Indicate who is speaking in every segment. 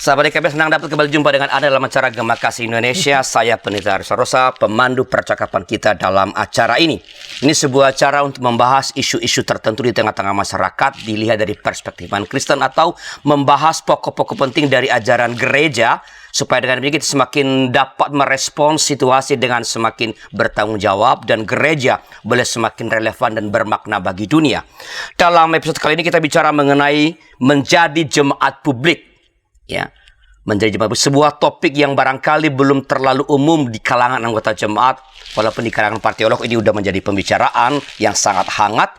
Speaker 1: Sahabat DKP, senang dapat kembali jumpa dengan Anda dalam acara Gema Kasih Indonesia. Saya Pendeta Arisa Rosa, pemandu percakapan kita dalam acara ini. Ini sebuah acara untuk membahas isu-isu tertentu di tengah-tengah masyarakat, dilihat dari perspektif iman Kristen atau membahas pokok-pokok penting dari ajaran gereja, supaya dengan demikian kita semakin dapat merespons situasi dengan semakin bertanggung jawab dan gereja boleh semakin relevan dan bermakna bagi dunia. Dalam episode kali ini kita bicara mengenai menjadi jemaat publik. Ya, menjadi jemaat, sebuah topik yang barangkali belum terlalu umum di kalangan anggota jemaat, walaupun di kalangan para teolog ini sudah menjadi pembicaraan yang sangat hangat.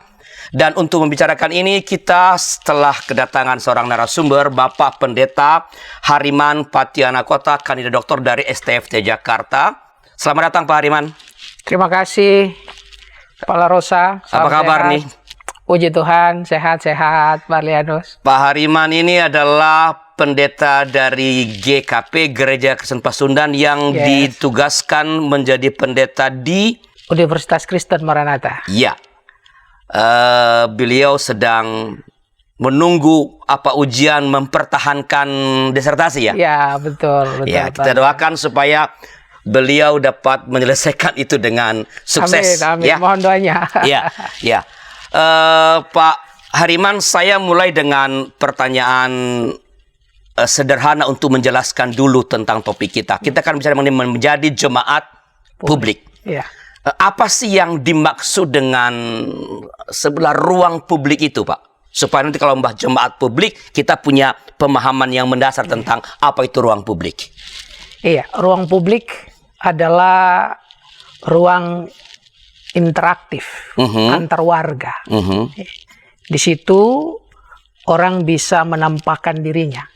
Speaker 1: Dan untuk membicarakan ini, kita setelah kedatangan seorang narasumber, Bapak Pendeta Hariman Patianakota, kandidat doktor dari STFT Jakarta. Selamat datang Pak Hariman.
Speaker 2: Terima kasih Pak Rosa.
Speaker 1: Apa kabar nih?
Speaker 2: Puji Tuhan, sehat-sehat Pak Lianus.
Speaker 1: Pak Hariman ini adalah pendeta dari GKP, Gereja Kristen Pasundan, yang ditugaskan menjadi pendeta di
Speaker 2: Universitas Kristen Maranatha.
Speaker 1: Ya, beliau sedang menunggu ujian mempertahankan disertasi ya?
Speaker 2: Ya, betul.
Speaker 1: Ya, kita doakan supaya beliau dapat menyelesaikan itu dengan sukses.
Speaker 2: Amin,
Speaker 1: ya.
Speaker 2: Mohon doanya.
Speaker 1: Ya. Pak Hariman, saya mulai dengan pertanyaan sederhana untuk menjelaskan dulu tentang topik kita. Kita akan bicara mengenai menjadi jemaat publik.
Speaker 2: Ya.
Speaker 1: Apa sih yang dimaksud dengan sebelah ruang publik itu, Pak? Supaya nanti kalau membahas jemaat publik, kita punya pemahaman yang mendasar tentang apa itu ruang publik.
Speaker 2: Iya, ruang publik adalah ruang interaktif antar warga. Di situ orang bisa menampakkan dirinya.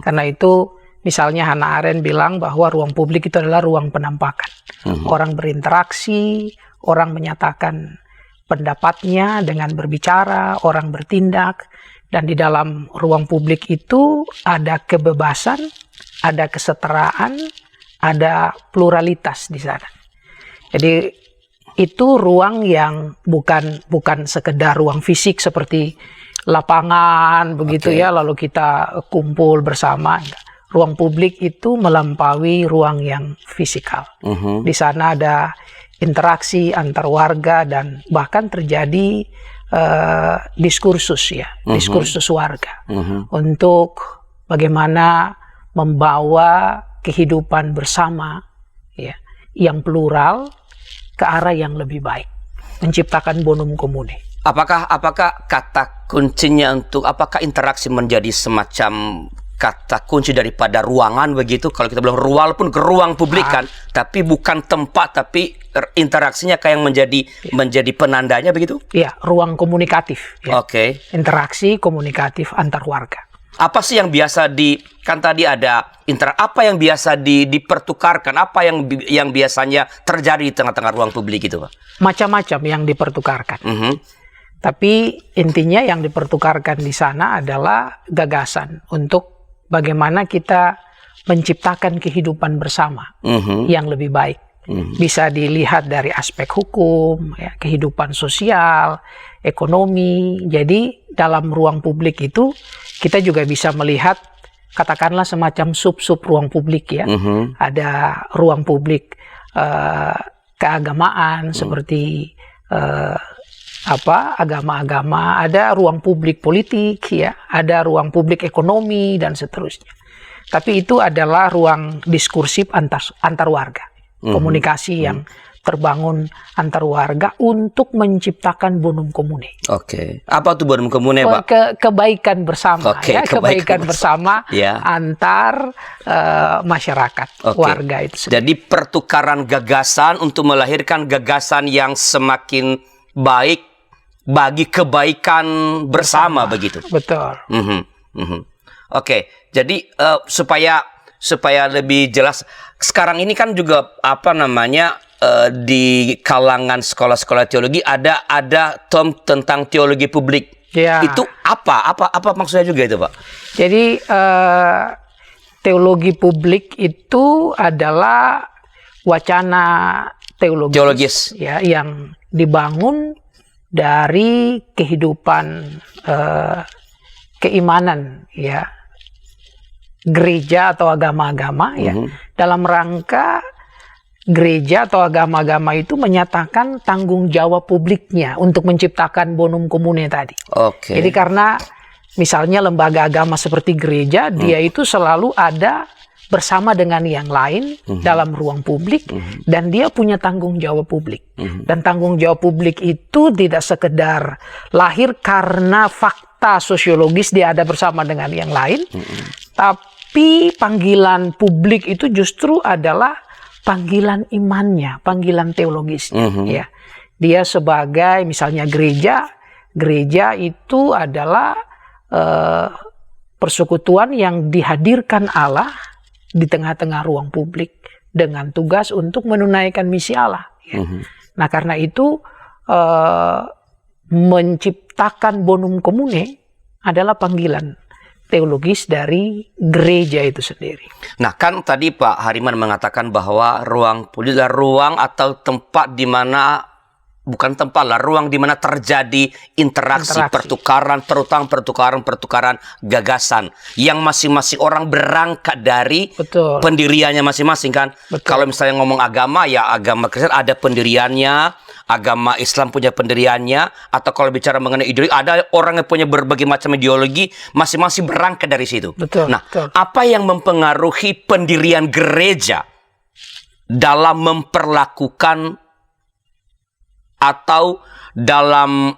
Speaker 2: Karena itu misalnya Hannah Arendt bilang bahwa ruang publik itu adalah ruang penampakan. Orang berinteraksi, orang menyatakan pendapatnya dengan berbicara, orang bertindak. Dan di dalam ruang publik itu ada kebebasan, ada kesetaraan, ada pluralitas di sana. Jadi itu ruang yang bukan sekedar ruang fisik seperti lapangan begitu ya, lalu kita kumpul bersama. Ruang publik itu melampaui ruang yang fisikal. Di sana ada interaksi antar warga dan bahkan terjadi diskursus diskursus warga untuk bagaimana membawa kehidupan bersama ya yang plural ke arah yang lebih baik, menciptakan bonum comune.
Speaker 1: Apakah kata kuncinya untuk apakah interaksi menjadi semacam kata kunci daripada ruangan begitu? Kalau kita bilang ruang pun ke ruang publik kan, tapi bukan tempat, tapi interaksinya kayak yang menjadi penandanya begitu?
Speaker 2: Iya, ruang komunikatif. Ya.
Speaker 1: Oke.
Speaker 2: Interaksi komunikatif antar warga.
Speaker 1: Apa sih yang biasa kan tadi ada apa yang biasa dipertukarkan, apa yang biasanya terjadi di tengah-tengah ruang publik itu, Pak?
Speaker 2: Macam-macam yang dipertukarkan. Tapi intinya yang dipertukarkan di sana adalah gagasan untuk bagaimana kita menciptakan kehidupan bersama yang lebih baik. Bisa dilihat dari aspek hukum, ya, kehidupan sosial, ekonomi. Jadi dalam ruang publik itu kita juga bisa melihat katakanlah semacam sub-sub ruang publik ya. Ada ruang publik keagamaan seperti agama-agama, ada ruang publik politik ya, ada ruang publik ekonomi dan seterusnya. Tapi itu adalah ruang diskursif antar warga. Komunikasi yang terbangun antar warga untuk menciptakan bonum comune.
Speaker 1: Oke. Apa tuh bonum comune, Pak?
Speaker 2: Kebaikan bersama ya, kebaikan bersama
Speaker 1: ya.
Speaker 2: Antar masyarakat, warga itu sendiri.
Speaker 1: Jadi pertukaran gagasan untuk melahirkan gagasan yang semakin baik bagi kebaikan bersama begitu.
Speaker 2: Betul.
Speaker 1: Oke. Jadi supaya lebih jelas, sekarang ini kan juga di kalangan sekolah-sekolah teologi ada term tentang teologi publik.
Speaker 2: Ya.
Speaker 1: Itu apa maksudnya juga itu, Pak?
Speaker 2: Jadi teologi publik itu adalah wacana teologis. Ya, yang dibangun dari kehidupan keimanan ya gereja atau agama-agama ya, dalam rangka gereja atau agama-agama itu menyatakan tanggung jawab publiknya untuk menciptakan bonum commune tadi.
Speaker 1: Oke.
Speaker 2: Jadi karena misalnya lembaga agama seperti gereja, dia itu selalu ada bersama dengan yang lain dalam ruang publik, dan dia punya tanggung jawab publik. Dan tanggung jawab publik itu tidak sekedar lahir karena fakta sosiologis dia ada bersama dengan yang lain, tapi panggilan publik itu justru adalah panggilan imannya, panggilan teologisnya. Ya. Dia sebagai misalnya gereja itu adalah persekutuan yang dihadirkan Allah di tengah-tengah ruang publik dengan tugas untuk menunaikan misi Allah. Ya. Nah karena itu menciptakan bonum commune adalah panggilan teologis dari gereja itu sendiri.
Speaker 1: Nah kan tadi Pak Hariman mengatakan bahwa ruang publik adalah ruang atau tempat di mana, bukan tempat lah, ruang di mana terjadi interaksi, pertukaran, terutama pertukaran gagasan yang masing-masing orang berangkat dari pendiriannya masing-masing kan. Kalau misalnya ngomong agama, ya agama Kristen ada pendiriannya, agama Islam punya pendiriannya, atau kalau bicara mengenai ideologi, ada orang yang punya berbagai macam ideologi, masing-masing berangkat dari situ. Apa yang mempengaruhi pendirian gereja dalam memperlakukan atau dalam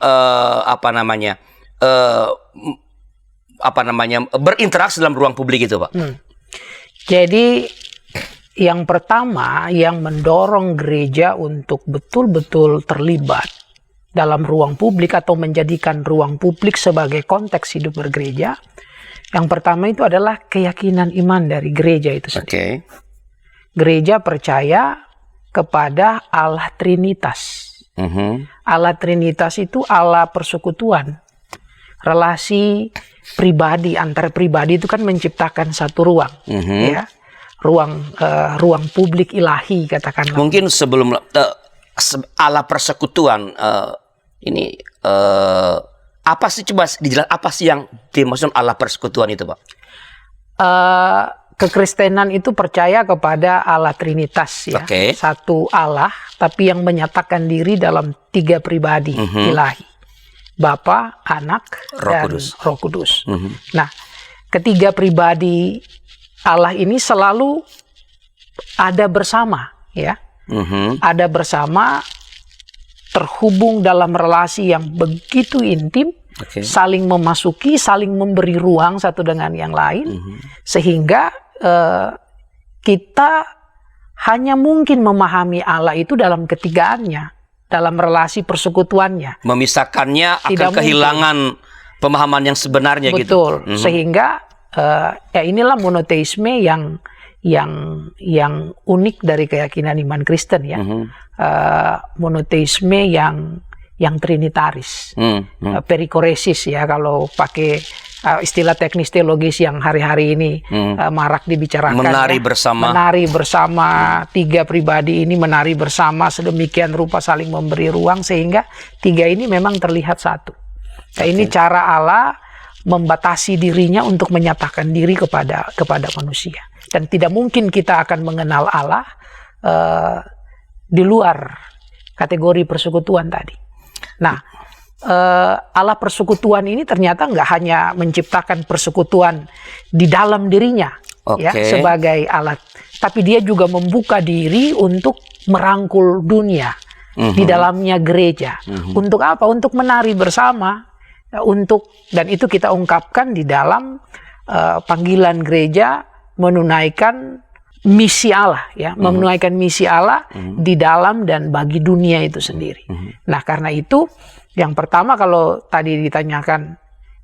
Speaker 1: berinteraksi dalam ruang publik itu, Pak?
Speaker 2: Jadi yang pertama yang mendorong gereja untuk betul-betul terlibat dalam ruang publik atau menjadikan ruang publik sebagai konteks hidup bergereja, yang pertama itu adalah keyakinan iman dari gereja itu sendiri. Gereja percaya kepada Allah Trinitas. Allah Trinitas itu Allah persekutuan. Relasi pribadi antar pribadi itu kan menciptakan satu ruang, ya, ruang publik ilahi katakanlah.
Speaker 1: Mungkin sebelum Allah persekutuan ini apa sih, coba dijelaskan apa sih yang dimaksud Allah persekutuan itu, Pak? Kekristenan itu percaya kepada Allah Trinitas, ya, satu Allah, tapi yang menyatakan diri dalam 3 pribadi ilahi, Bapa, Anak, dan Roh Kudus. Nah, ketiga pribadi Allah ini selalu ada bersama, ya, ada bersama, terhubung dalam relasi yang begitu intim, saling memasuki, saling memberi ruang satu dengan yang lain, sehingga kita hanya mungkin memahami Allah itu dalam ketigaannya, dalam relasi persekutuannya. Memisahkannya akan kehilangan pemahaman yang sebenarnya. Betul. Gitu. Sehingga ya inilah monoteisme yang unik dari keyakinan iman Kristen, ya. Monoteisme yang trinitaris, perikoresis, ya, kalau pakai istilah teknis teologis yang hari-hari ini marak dibicarakan. Menari, ya, menari bersama 3 pribadi ini menari bersama sedemikian rupa saling memberi ruang sehingga 3 ini memang terlihat satu. Nah, ini cara Allah membatasi dirinya untuk menyatakan diri kepada manusia, dan tidak mungkin kita akan mengenal Allah di luar kategori persekutuan tadi. Nah, Allah persekutuan ini ternyata nggak hanya menciptakan persekutuan di dalam dirinya, ya, sebagai alat, tapi dia juga membuka diri untuk merangkul dunia di dalamnya gereja. Untuk apa? Untuk menari bersama, dan itu kita ungkapkan di dalam panggilan gereja menunaikan misi Allah, ya, menunaikan misi Allah di dalam dan bagi dunia itu sendiri. Nah, karena itu yang pertama kalau tadi ditanyakan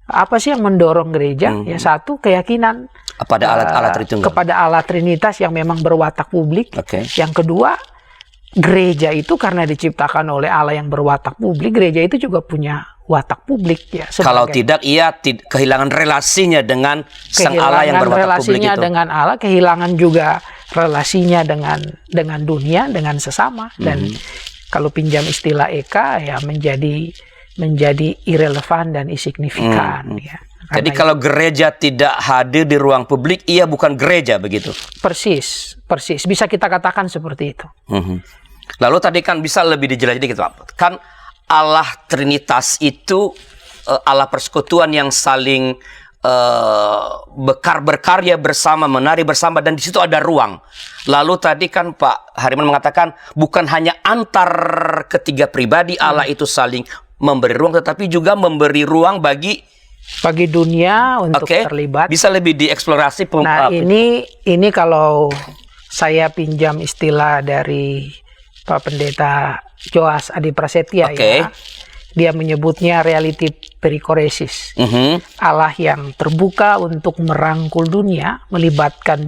Speaker 1: apa sih yang mendorong gereja, ya, satu keyakinan kepada Allah Trinitas yang memang berwatak publik. Yang kedua, gereja itu karena diciptakan oleh Allah yang berwatak publik, gereja itu juga punya watak publik, ya. Kalau tidak, ia kehilangan relasinya dengan sang Allah yang berwatak publik itu. Dengan Allah, kehilangan juga relasinya dengan dunia, dengan sesama, dan kalau pinjam istilah Eka, ya menjadi irrelevan dan insignifikan, ya. Jadi kalau gereja tidak hadir di ruang publik, ia bukan gereja begitu.
Speaker 2: Persis. Bisa kita katakan seperti itu.
Speaker 1: Lalu tadi kan bisa lebih dijelaskan dikit, Pak. Kan Allah Trinitas itu Allah persekutuan yang saling berkarya bersama, menari bersama, dan di situ ada ruang. Lalu tadi kan Pak Hariman mengatakan bukan hanya antar ketiga pribadi Allah itu saling memberi ruang, tetapi juga memberi ruang bagi
Speaker 2: dunia untuk terlibat.
Speaker 1: Bisa lebih dieksplorasi.
Speaker 2: Nah, ini kalau saya pinjam istilah dari Pak Pendeta Joas Adi Prasetya, ya. Dia menyebutnya reality perikoresis. Allah yang terbuka untuk merangkul dunia, melibatkan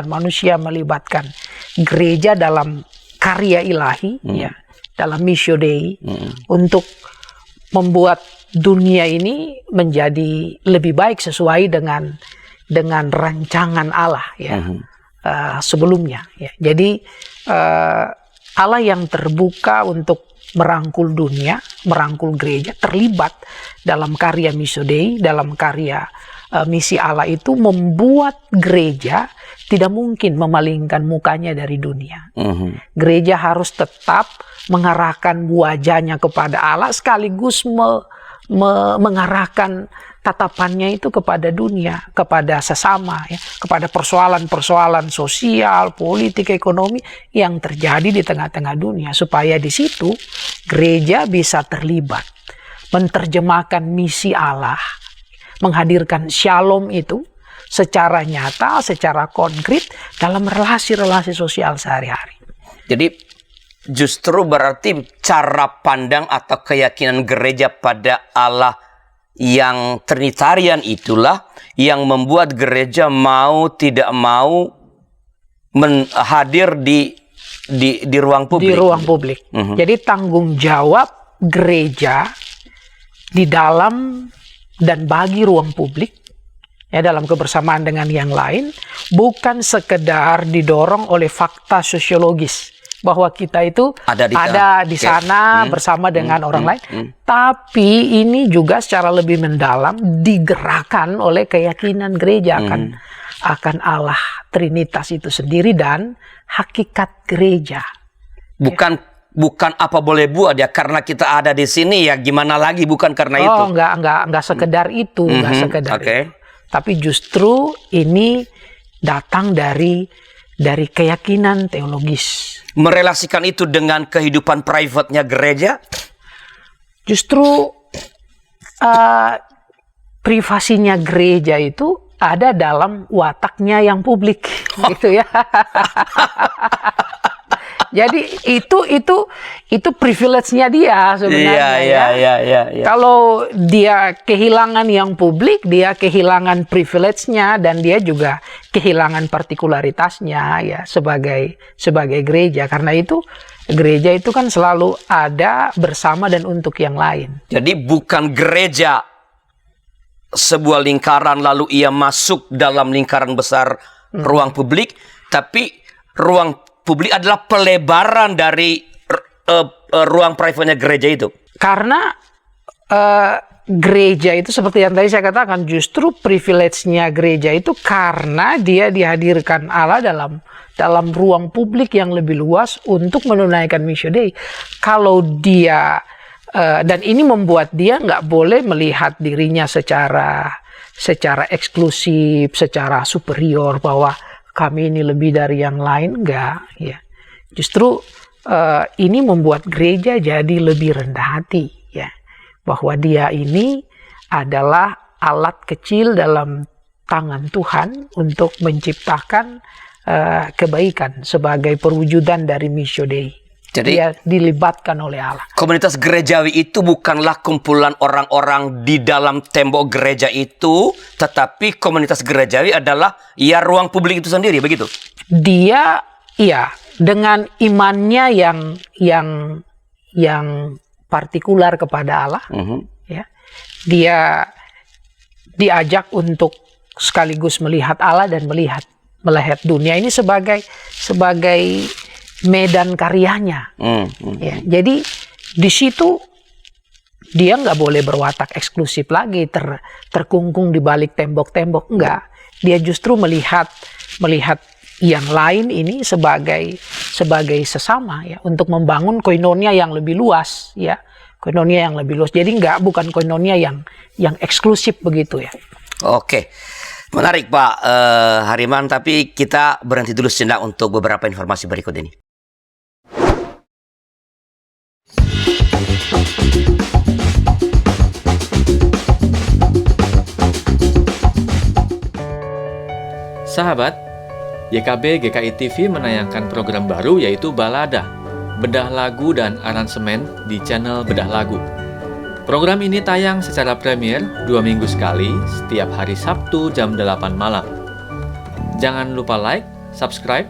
Speaker 2: manusia, melibatkan gereja dalam karya ilahi, ya, dalam missio Dei, untuk membuat dunia ini menjadi lebih baik sesuai dengan rancangan Allah, ya, sebelumnya. Ya. Jadi Allah yang terbuka untuk merangkul dunia, merangkul gereja, terlibat dalam karya missio Dei, dalam karya misi Allah itu membuat gereja tidak mungkin memalingkan mukanya dari dunia. Gereja harus tetap mengarahkan wajahnya kepada Allah, sekaligus mengarahkan tatapannya itu kepada dunia, kepada sesama, ya, kepada persoalan-persoalan sosial, politik, ekonomi yang terjadi di tengah-tengah dunia, supaya di situ gereja bisa terlibat, menerjemahkan misi Allah, menghadirkan shalom itu secara nyata, secara konkret dalam relasi-relasi sosial sehari-hari.
Speaker 1: Jadi justru berarti cara pandang atau keyakinan gereja pada Allah yang Trinitarian itulah yang membuat gereja mau tidak mau hadir di ruang publik.
Speaker 2: Di ruang publik. Jadi tanggung jawab gereja di dalam dan bagi ruang publik, ya, dalam kebersamaan dengan yang lain, bukan sekedar didorong oleh fakta sosiologis bahwa kita itu ada di sana bersama dengan orang lain, tapi ini juga secara lebih mendalam digerakkan oleh keyakinan gereja akan Allah Trinitas itu sendiri dan hakikat gereja.
Speaker 1: Bukan apa boleh buat, ya, karena kita ada di sini, ya gimana lagi, bukan karena itu.
Speaker 2: Enggak sekedar itu, enggak sekedar itu. Tapi justru ini datang dari keyakinan teologis.
Speaker 1: Merelasikan itu dengan kehidupan private-nya gereja?
Speaker 2: Justru privasinya gereja itu ada dalam wataknya yang publik, gitu ya. Jadi itu privilege-nya dia sebenarnya.
Speaker 1: Iya.
Speaker 2: Kalau dia kehilangan yang publik, dia kehilangan privilege-nya dan dia juga kehilangan partikularitasnya, ya, sebagai gereja. Karena itu gereja itu kan selalu ada bersama dan untuk yang lain.
Speaker 1: Jadi bukan gereja sebuah lingkaran lalu ia masuk dalam lingkaran besar ruang publik, tapi ruang publik adalah pelebaran dari ruang private-nya gereja itu.
Speaker 2: Karena gereja itu seperti yang tadi saya katakan, justru privilege-nya gereja itu karena dia dihadirkan Allah dalam ruang publik yang lebih luas untuk menunaikan missio Dei. Kalau dia dan ini membuat dia nggak boleh melihat dirinya secara eksklusif, secara superior, bahwa kami ini lebih dari yang lain, enggak, ya. Justru ini membuat gereja jadi lebih rendah hati, ya, bahwa dia ini adalah alat kecil dalam tangan Tuhan untuk menciptakan kebaikan sebagai perwujudan dari missio Dei.
Speaker 1: Jadi
Speaker 2: dia dilibatkan oleh Allah.
Speaker 1: Komunitas gerejawi itu bukanlah kumpulan orang-orang di dalam tembok gereja itu, tetapi komunitas gerejawi adalah ya ruang publik itu sendiri, begitu?
Speaker 2: Dia, iya, dengan imannya yang partikular kepada Allah, ya, dia diajak untuk sekaligus melihat Allah dan melihat dunia ini sebagai medan karyanya. Ya, jadi di situ dia nggak boleh berwatak eksklusif lagi, terkungkung di balik tembok-tembok. Enggak. Dia justru melihat yang lain ini sebagai sesama ya, untuk membangun koinonia yang lebih luas ya. Koinonia yang lebih luas. Jadi bukan koinonia yang eksklusif begitu ya.
Speaker 1: Oke. Menarik Pak Hariman, tapi kita berhenti dulu sejenak untuk beberapa informasi berikut ini.
Speaker 3: Sahabat, YKB GKI TV menayangkan program baru yaitu Balada, bedah lagu dan aransemen di channel Bedah Lagu. Program ini tayang secara premier 2 minggu sekali setiap hari Sabtu jam 8 malam. Jangan lupa like, subscribe,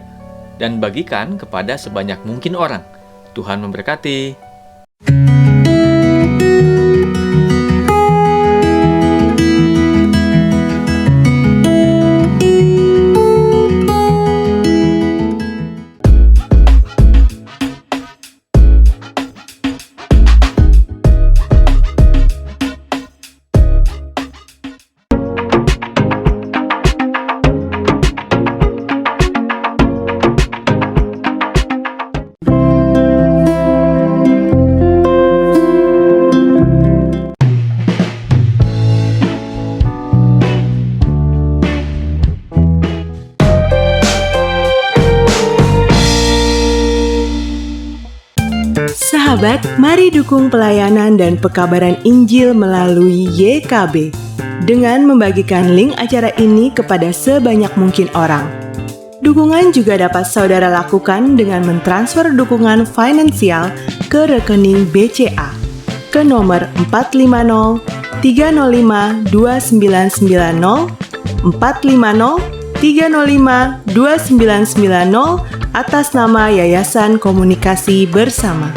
Speaker 3: dan bagikan kepada sebanyak mungkin orang. Tuhan memberkati.
Speaker 4: Sahabat, mari dukung pelayanan dan pekabaran Injil melalui YKB dengan membagikan link acara ini kepada sebanyak mungkin orang. Dukungan juga dapat saudara lakukan dengan mentransfer dukungan finansial ke rekening BCA ke nomor 450 305 2990 450 305 2990 atas nama Yayasan Komunikasi Bersama.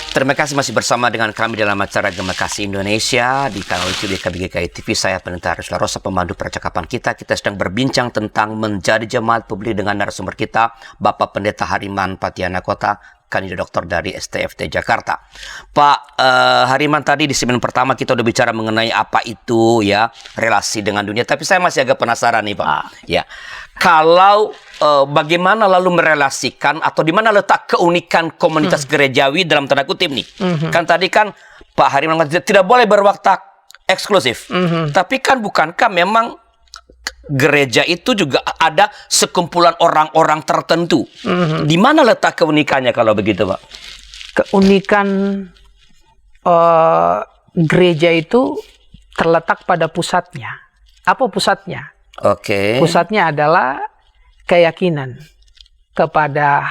Speaker 1: Terima kasih masih bersama dengan kami dalam acara Gema Kasih Indonesia di kanal YouTube YKB GKI TV. Saya Pendeta Haris Larosa, pemandu percakapan kita. Kita sedang berbincang tentang menjadi jemaat publik dengan narasumber kita, Bapak Pendeta Hariman Patiana Kota, kandidat doktor dari STFT Jakarta. Pak Hariman, tadi di segmen pertama kita udah bicara mengenai apa itu ya relasi dengan dunia, tapi saya masih agak penasaran nih Pak. Ya, kalau bagaimana lalu merelasikan atau di mana letak keunikan komunitas gerejawi dalam tanda kutip nih? Kan tadi kan Pak Hariman tidak boleh berwatak eksklusif, tapi kan bukankah memang gereja itu juga ada sekumpulan orang-orang tertentu? Di mana letak keunikannya kalau begitu, Pak?
Speaker 2: Keunikan gereja itu terletak pada pusatnya. Apa pusatnya?
Speaker 1: Oke.
Speaker 2: Pusatnya adalah keyakinan kepada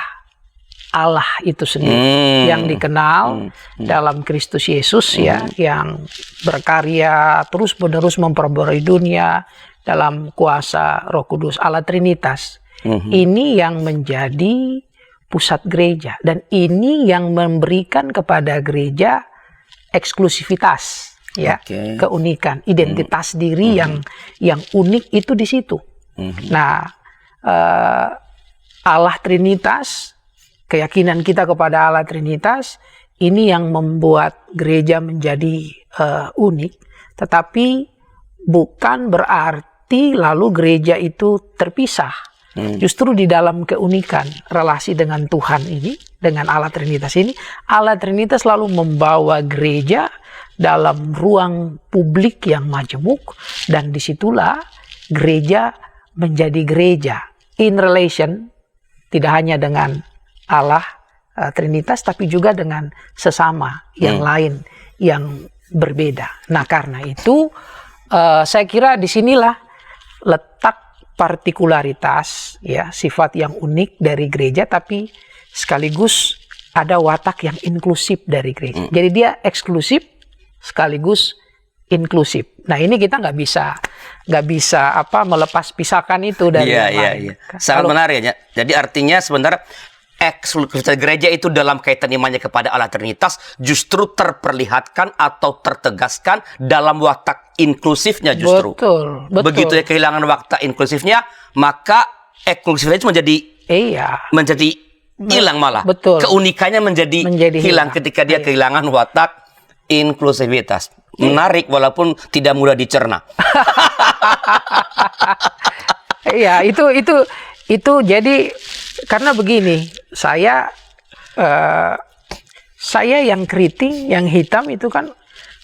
Speaker 2: Allah itu sendiri yang dikenal dalam Kristus Yesus ya, yang berkarya terus-menerus memperbarui dunia dalam kuasa Roh Kudus, Allah Trinitas. Ini yang menjadi pusat gereja, dan ini yang memberikan kepada gereja eksklusivitas ya, keunikan, identitas diri yang unik itu di situ. Nah, Allah Trinitas, keyakinan kita kepada Allah Trinitas, ini yang membuat gereja menjadi unik. Tetapi bukan berarti lalu gereja itu terpisah. Justru di dalam keunikan relasi dengan Tuhan ini, dengan Allah Trinitas ini, Allah Trinitas selalu membawa gereja dalam ruang publik yang majemuk, dan disitulah gereja menjadi gereja in relation, tidak hanya dengan Allah Trinitas, tapi juga dengan sesama yang lain yang berbeda. Nah, karena itu saya kira disinilah letak partikularitas ya, sifat yang unik dari gereja, tapi sekaligus ada watak yang inklusif dari gereja. Jadi dia eksklusif sekaligus inklusif. Nah ini kita nggak bisa melepas pisahkan itu dari yang lain.
Speaker 1: Sangat menarik ya. Jadi artinya sebenarnya eksklusivitas gereja itu dalam kaitan imannya kepada Allah Trinitas justru terperlihatkan atau tertegaskan dalam watak inklusifnya justru.
Speaker 2: Betul.
Speaker 1: Begitu ya kehilangan watak inklusifnya, maka eksklusivitas menjadi hilang malah.
Speaker 2: Betul.
Speaker 1: Keunikannya menjadi hilang ketika dia kehilangan watak inklusivitas. Menarik walaupun tidak mudah dicerna.
Speaker 2: Iya, itu jadi karena begini, saya yang keriting, yang hitam itu kan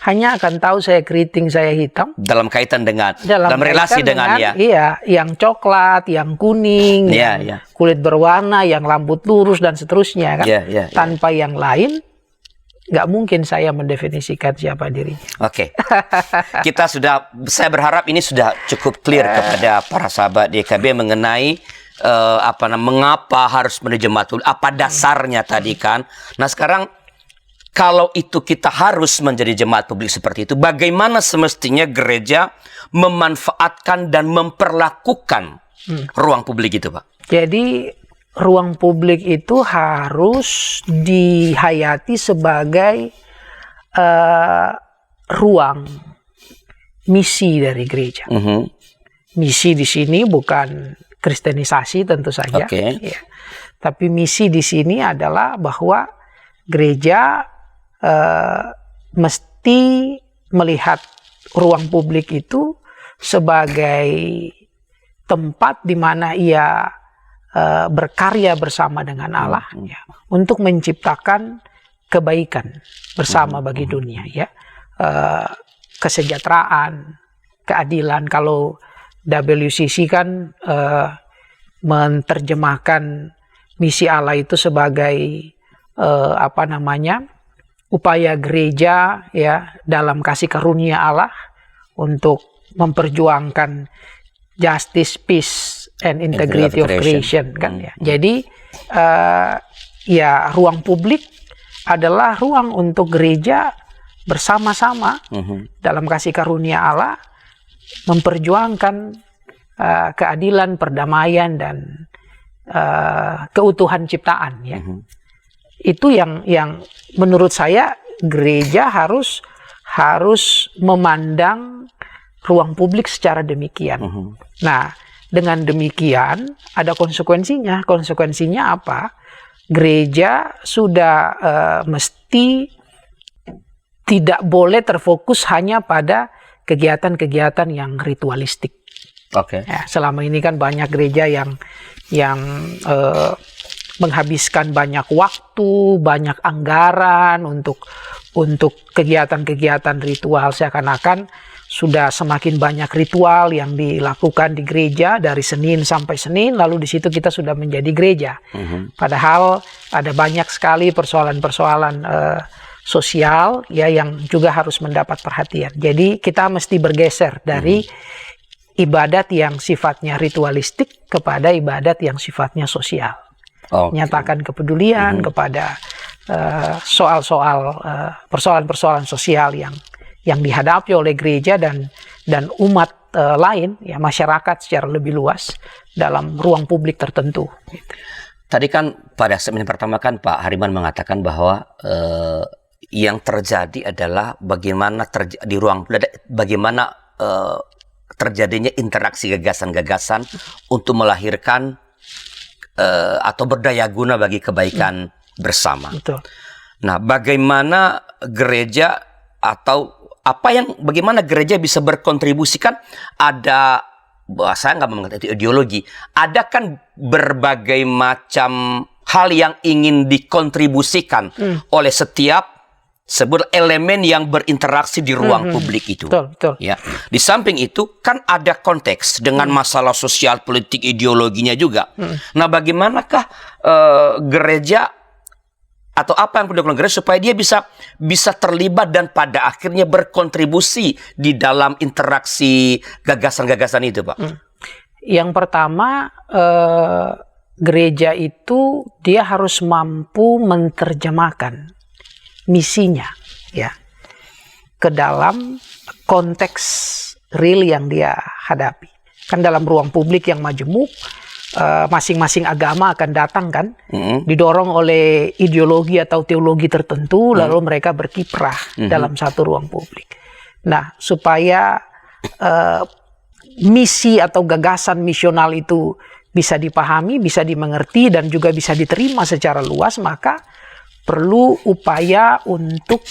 Speaker 2: hanya akan tahu saya keriting, saya hitam
Speaker 1: dalam kaitan dengan dalam
Speaker 2: kaitan
Speaker 1: relasi dengan ya.
Speaker 2: Iya, yang coklat, yang kuning, yang kulit berwarna, yang rambut lurus dan seterusnya kan. Tanpa yang lain nggak mungkin saya mendefinisikan siapa dirinya.
Speaker 1: Oke. Saya berharap ini sudah cukup clear kepada para sahabat YKB mengenai mengapa harus menuju jemaat publik, apa dasarnya tadi kan. Nah sekarang kalau itu kita harus menjadi jemaat publik seperti itu, bagaimana semestinya gereja memanfaatkan dan memperlakukan ruang publik itu, Pak? Jadi
Speaker 2: ruang publik itu harus dihayati sebagai ruang misi dari gereja. Misi di sini bukan kristenisasi tentu saja, ya. Tapi misi di sini adalah bahwa gereja mesti melihat ruang publik itu sebagai tempat di mana ia berkarya bersama dengan Allah ya, untuk menciptakan kebaikan bersama bagi dunia ya, kesejahteraan, keadilan. Kalau WCC kan menerjemahkan misi Allah itu sebagai upaya gereja ya dalam kasih karunia Allah untuk memperjuangkan justice, peace, and integrity of creation kan ya. Jadi ruang publik adalah ruang untuk gereja bersama-sama dalam kasih karunia Allah memperjuangkan keadilan, perdamaian dan keutuhan ciptaan ya. Itu yang menurut saya gereja harus memandang ruang publik secara demikian. Nah, dengan demikian ada konsekuensinya. Konsekuensinya apa? Gereja sudah mesti tidak boleh terfokus hanya pada kegiatan-kegiatan yang ritualistik. Ya, selama ini kan banyak gereja yang menghabiskan banyak waktu, banyak anggaran untuk kegiatan-kegiatan ritual, seakan-akan sudah semakin banyak ritual yang dilakukan di gereja dari Senin sampai Senin, lalu di situ kita sudah menjadi gereja. Padahal ada banyak sekali persoalan-persoalan sosial ya yang juga harus mendapat perhatian. Jadi kita mesti bergeser dari ibadat yang sifatnya ritualistik kepada ibadat yang sifatnya sosial. Nyatakan kepedulian kepada persoalan-persoalan sosial yang dihadapi oleh gereja dan umat lain ya, masyarakat secara lebih luas dalam ruang publik tertentu.
Speaker 1: Tadi kan pada segmen pertama kan Pak Hariman mengatakan bahwa yang terjadi adalah bagaimana di ruang bagaimana terjadinya interaksi gagasan-gagasan untuk melahirkan atau berdaya guna bagi kebaikan bersama.
Speaker 2: Betul.
Speaker 1: Nah, bagaimana gereja bagaimana gereja bisa berkontribusikan? Saya nggak mengerti ideologi. Ada kan berbagai macam hal yang ingin dikontribusikan oleh setiap elemen yang berinteraksi di ruang publik itu.
Speaker 2: Betul.
Speaker 1: Ya. Di samping itu kan ada konteks dengan masalah sosial, politik, ideologinya juga. Nah, bagaimanakah gereja atau apa yang perlu dilakukan gereja supaya dia bisa terlibat dan pada akhirnya berkontribusi di dalam interaksi gagasan-gagasan itu, Pak?
Speaker 2: Yang pertama, gereja itu dia harus mampu menerjemahkan misinya ya ke dalam konteks real yang dia hadapi. Kan dalam ruang publik yang majemuk, masing-masing agama akan datang kan, didorong oleh ideologi atau teologi tertentu, lalu mereka berkiprah dalam satu ruang publik. Nah, supaya misi atau gagasan misional itu bisa dipahami, bisa dimengerti, dan juga bisa diterima secara luas, maka perlu upaya untuk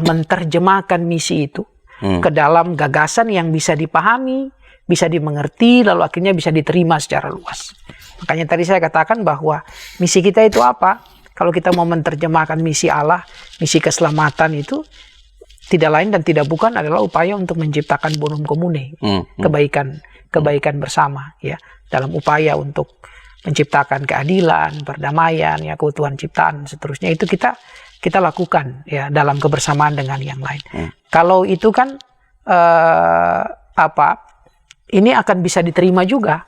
Speaker 2: menerjemahkan misi itu ke dalam gagasan yang bisa dipahami, bisa dimengerti, lalu akhirnya bisa diterima secara luas. Makanya tadi saya katakan bahwa misi kita itu apa? Kalau kita mau menerjemahkan misi Allah, misi keselamatan itu tidak lain dan tidak bukan adalah upaya untuk menciptakan bonum commune, kebaikan bersama, ya, dalam upaya untuk menciptakan keadilan, perdamaian, ya, keutuhan ciptaan, seterusnya itu kita lakukan, ya, dalam kebersamaan dengan yang lain. Kalau itu kan ini akan bisa diterima juga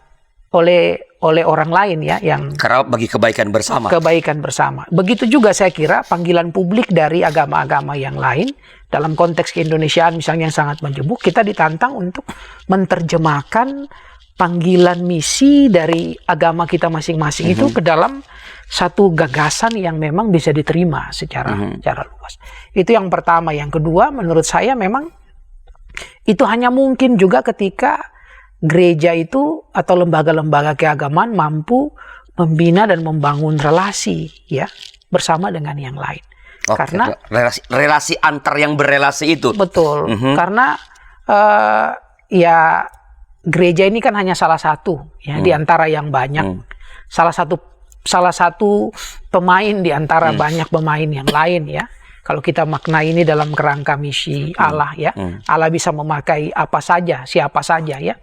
Speaker 2: oleh orang lain, ya, yang
Speaker 1: Karena bagi kebaikan bersama.
Speaker 2: Kebaikan bersama. Begitu juga saya kira panggilan publik dari agama-agama yang lain dalam konteks keindonesiaan misalnya yang sangat majemuk, kita ditantang untuk menerjemahkan panggilan misi dari agama kita masing-masing itu ke dalam satu gagasan yang memang bisa diterima secara luas. Itu yang pertama. Yang kedua, menurut saya memang itu hanya mungkin juga ketika gereja itu atau lembaga-lembaga keagamaan mampu membina dan membangun relasi, ya, bersama dengan yang lain. Karena
Speaker 1: relasi antar yang berelasi itu.
Speaker 2: betul, karena ya gereja ini kan hanya salah satu, ya, di antara yang banyak, salah satu pemain di antara banyak pemain yang lain, ya. Kalau kita maknai ini dalam kerangka misi Allah, ya, Allah bisa memakai apa saja, siapa saja, ya.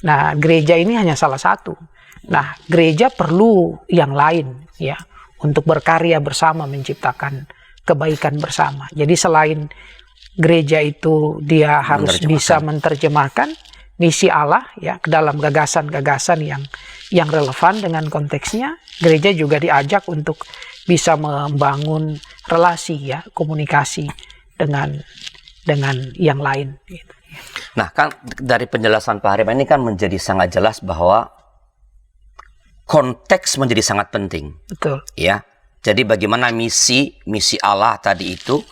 Speaker 2: Nah, gereja ini hanya salah satu. Nah, gereja perlu yang lain, ya, untuk berkarya bersama menciptakan kebaikan bersama. Jadi selain gereja itu dia harus bisa menerjemahkan misi Allah, ya, ke dalam gagasan-gagasan yang relevan dengan konteksnya, gereja juga diajak untuk bisa membangun relasi, ya, komunikasi dengan yang lain. Gitu.
Speaker 1: Nah, kan dari penjelasan Pak Hariman ini kan menjadi sangat jelas bahwa konteks menjadi sangat penting.
Speaker 2: Betul.
Speaker 1: Ya, jadi bagaimana misi Allah tadi itu,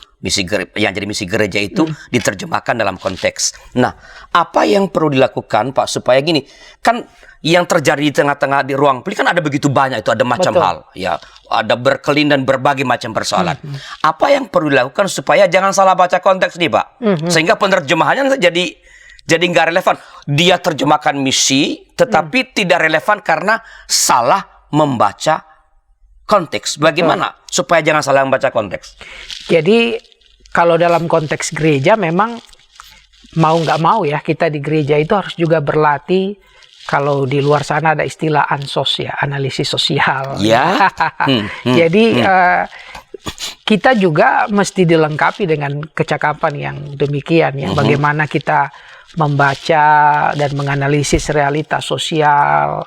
Speaker 1: yang jadi misi gereja itu diterjemahkan dalam konteks. Nah, apa yang perlu dilakukan, Pak, supaya gini, kan yang terjadi di tengah-tengah di ruang publik kan ada begitu banyak, itu ada macam hal, ya, ada berkelin dan berbagai macam persoalan. Apa yang perlu dilakukan supaya jangan salah baca konteks nih, Pak, sehingga penerjemahannya jadi nggak relevan. Dia terjemahkan misi, tetapi tidak relevan karena salah membaca konteks. Bagaimana supaya jangan salah membaca konteks?
Speaker 2: Jadi kalau dalam konteks gereja memang mau nggak mau, ya, kita di gereja itu harus juga berlatih. Kalau di luar sana ada istilah ansos, ya, analisis sosial.
Speaker 1: Ya.
Speaker 2: Jadi kita juga mesti dilengkapi dengan kecakapan yang demikian, ya. Bagaimana kita membaca dan menganalisis realitas sosial,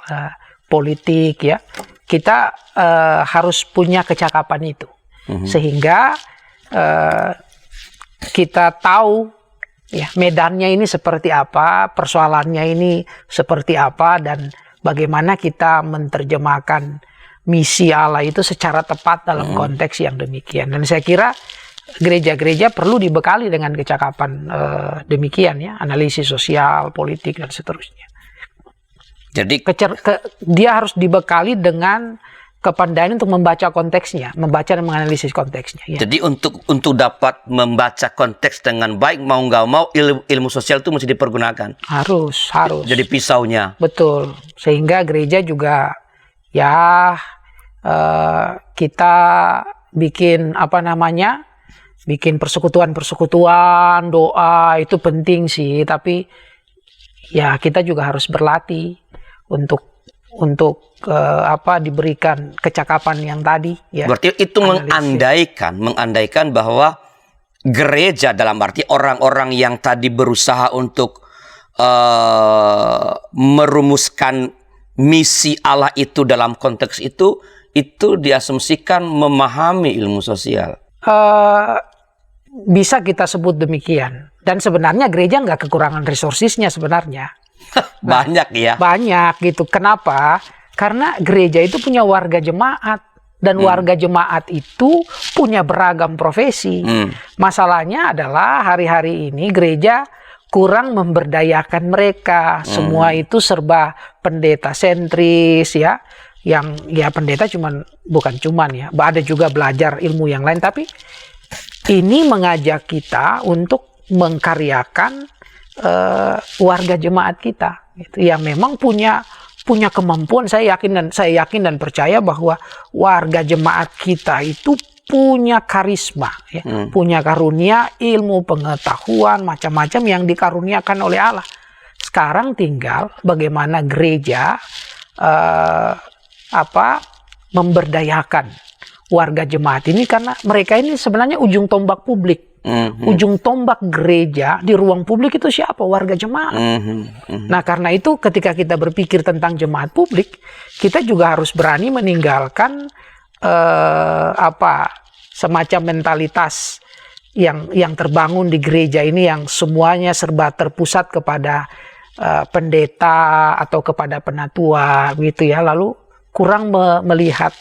Speaker 2: politik, ya. Kita harus punya kecakapan itu, sehingga kita tahu, ya, medannya ini seperti apa, persoalannya ini seperti apa, dan bagaimana kita menerjemahkan misi Allah itu secara tepat dalam konteks yang demikian. Dan saya kira gereja-gereja perlu dibekali dengan kecakapan demikian, ya, analisis sosial, politik, dan seterusnya.
Speaker 1: Jadi
Speaker 2: dia harus dibekali dengan kepandaian untuk membaca konteksnya, membaca dan menganalisis konteksnya. Ya.
Speaker 1: Jadi untuk dapat membaca konteks dengan baik, mau nggak mau ilmu sosial itu mesti dipergunakan.
Speaker 2: Harus.
Speaker 1: Jadi pisaunya.
Speaker 2: Betul. Sehingga gereja juga, ya, kita bikin bikin persekutuan, doa itu penting sih. Tapi ya kita juga harus berlatih untuk diberikan kecakapan yang tadi, ya.
Speaker 1: Berarti itu mengandaikan bahwa gereja, dalam arti orang-orang yang tadi berusaha untuk merumuskan misi Allah itu dalam konteks itu diasumsikan memahami ilmu sosial.
Speaker 2: bisa kita sebut demikian. Dan sebenarnya gereja nggak kekurangan resourcesnya sebenarnya.
Speaker 1: Banyak ya.
Speaker 2: Banyak gitu. Kenapa? Karena gereja itu punya warga jemaat. Dan warga jemaat itu punya beragam profesi. Masalahnya adalah hari-hari ini gereja kurang memberdayakan mereka. Semua itu serba pendeta sentris ya. Yang ya pendeta bukan cuman ya. Ada juga belajar ilmu yang lain. Tapi ini mengajak kita untuk mengkaryakan warga jemaat kita. Gitu, yang memang punya kemampuan. Saya yakin dan percaya bahwa warga jemaat kita itu punya karisma, ya, punya karunia, ilmu, pengetahuan, macam-macam yang dikaruniakan oleh Allah. Sekarang tinggal bagaimana gereja memberdayakan warga jemaat ini, karena mereka ini sebenarnya ujung tombak publik. Ujung tombak gereja di ruang publik itu siapa? Warga jemaat. Nah, karena itu ketika kita berpikir tentang jemaat publik, kita juga harus berani meninggalkan semacam mentalitas yang terbangun di gereja ini, yang semuanya serba terpusat kepada pendeta atau kepada penatua gitu ya, lalu kurang melihat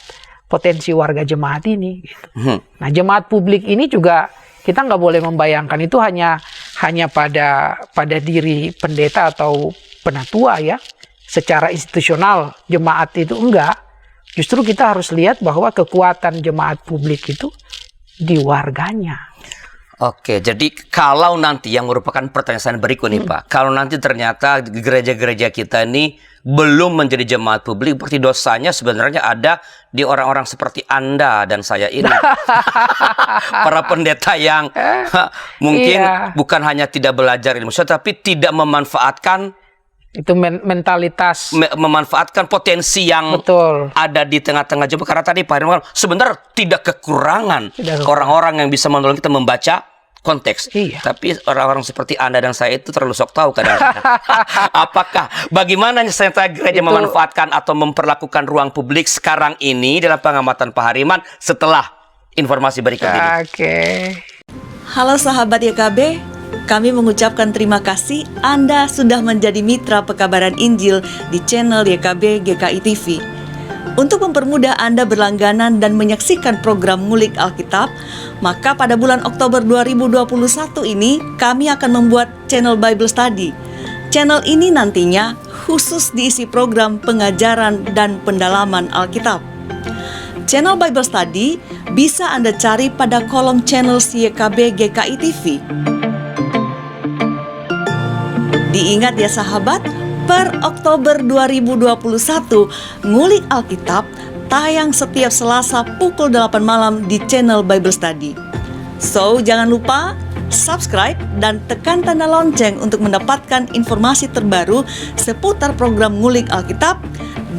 Speaker 2: potensi warga jemaat ini gitu. Nah, jemaat publik ini juga kita nggak boleh membayangkan itu hanya pada diri pendeta atau penatua ya. Secara institusional jemaat itu enggak. Justru kita harus lihat bahwa kekuatan jemaat publik itu di warganya.
Speaker 1: Oke, jadi kalau nanti yang merupakan pertanyaan berikut nih Pak, kalau nanti ternyata gereja-gereja kita ini belum menjadi jemaat publik, berarti dosanya sebenarnya ada di orang-orang seperti Anda dan saya ini. Para pendeta yang mungkin bukan hanya tidak belajar ilmu, tapi tidak memanfaatkan
Speaker 2: itu mentalitas,
Speaker 1: memanfaatkan potensi yang ada di tengah-tengah jemaat. Karena tadi Pak Herman sebenarnya tidak kekurangan orang-orang yang bisa menolong kita membaca konteks. Tapi orang-orang seperti Anda dan saya itu terlalu sok tahu kadang-kadang. Apakah bagaimana ternyata gereja memanfaatkan atau memperlakukan ruang publik sekarang ini dalam pengamatan Pak Hariman setelah informasi berikut ini?
Speaker 5: Halo sahabat YKB, kami mengucapkan terima kasih Anda sudah menjadi mitra pekabaran Injil di channel YKB GKI TV. Untuk mempermudah Anda berlangganan dan menyaksikan program Ngulik Alkitab, maka pada bulan Oktober 2021 ini kami akan membuat channel Bible Study. Channel ini nantinya khusus diisi program pengajaran dan pendalaman Alkitab. Channel Bible Study bisa Anda cari pada kolom channel YKB GKI TV. Diingat ya sahabat, per Oktober 2021, Ngulik Alkitab tayang setiap Selasa pukul 8 malam di channel Bible Study. So, jangan lupa subscribe dan tekan tanda lonceng untuk mendapatkan informasi terbaru seputar program Ngulik Alkitab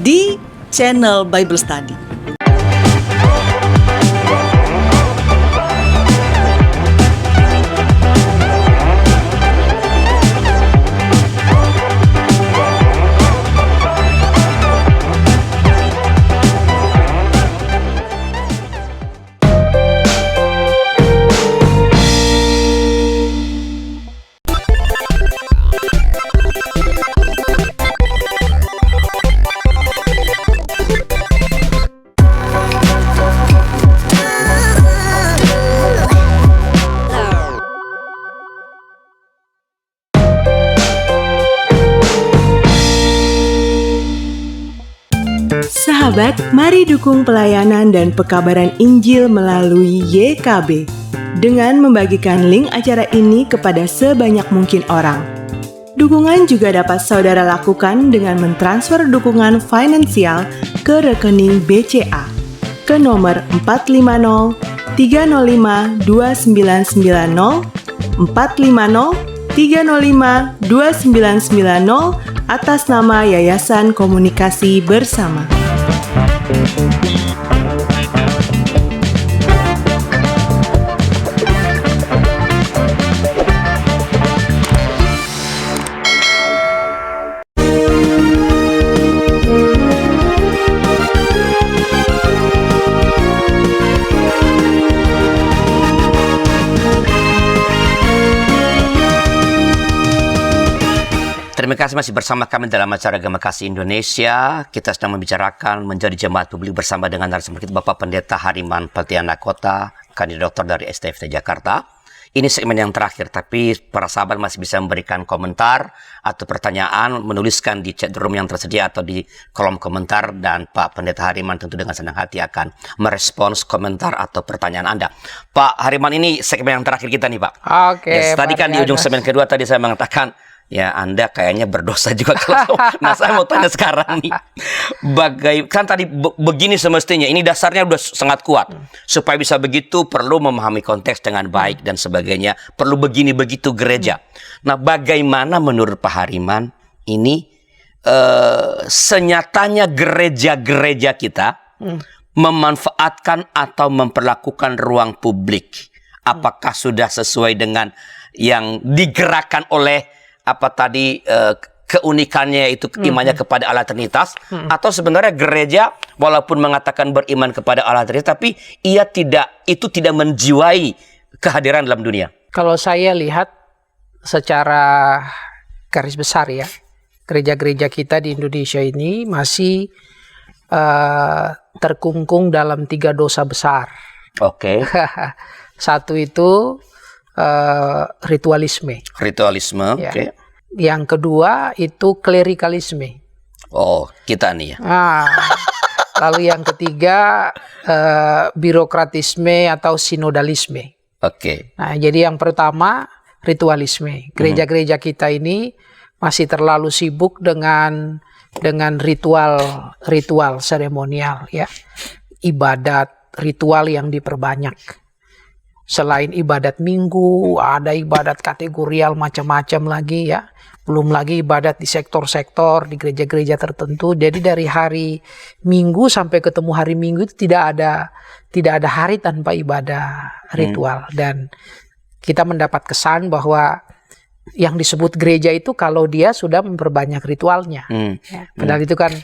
Speaker 5: di channel Bible Study.
Speaker 4: Sahabat, mari dukung pelayanan dan pekabaran Injil melalui YKB dengan membagikan link acara ini kepada sebanyak mungkin orang. Dukungan juga dapat saudara lakukan dengan mentransfer dukungan finansial ke rekening BCA ke nomor 450 305 2990 450 305 2990 atas nama Yayasan Komunikasi Bersama.
Speaker 1: Terima kasih masih bersama kami dalam acara Gema Kasih Indonesia. Kita sedang membicarakan menjadi jemaat publik bersama dengan narasumber kita Bapak Pendeta Hariman Peltiana Kota, kandidat doktor dari STFT Jakarta. Ini segmen yang terakhir, tapi para sahabat masih bisa memberikan komentar atau pertanyaan, menuliskan di chat room yang tersedia atau di kolom komentar, dan Pak Pendeta Hariman tentu dengan senang hati akan merespons komentar atau pertanyaan Anda. Pak Hariman, ini segmen yang terakhir kita nih Pak.
Speaker 2: Oke.
Speaker 1: Yes, tadi kan di ujung segmen kedua tadi saya mengatakan, ya Anda kayaknya berdosa juga kalau. Nah, saya mau tanya sekarang nih, kan tadi begini semestinya, ini dasarnya udah sangat kuat. Supaya bisa begitu perlu memahami konteks dengan baik dan sebagainya. Perlu begini begitu gereja. Nah, bagaimana menurut Pak Hariman ini senyatanya gereja-gereja kita memanfaatkan atau memperlakukan ruang publik? Apakah sudah sesuai dengan yang digerakkan oleh apa tadi keunikannya itu imannya kepada Allah Trinitas, atau sebenarnya gereja walaupun mengatakan beriman kepada Allah Trinitas tapi itu tidak menjiwai kehadiran dalam dunia?
Speaker 2: Kalau saya lihat secara garis besar ya, gereja-gereja kita di Indonesia ini masih terkungkung dalam 3 dosa besar.
Speaker 1: Oke.
Speaker 2: Satu itu ritualisme.
Speaker 1: Ritualisme,
Speaker 2: Ya.
Speaker 1: oke.
Speaker 2: Yang kedua itu klerikalisme.
Speaker 1: Oh, kita nih ya.
Speaker 2: Lalu yang ketiga birokratisme atau sinodalisme.
Speaker 1: Oke.
Speaker 2: Nah, jadi yang pertama ritualisme. Gereja-gereja kita ini masih terlalu sibuk dengan ritual seremonial ya. Ibadat, ritual yang diperbanyak. Selain ibadat minggu, ada ibadat kategorial macam-macam lagi ya. Belum lagi ibadat di sektor-sektor, di gereja-gereja tertentu. Jadi dari hari Minggu sampai ketemu hari Minggu itu tidak ada hari tanpa ibadah ritual. Dan kita mendapat kesan bahwa yang disebut gereja itu kalau dia sudah memperbanyak ritualnya. Ya, padahal itu kan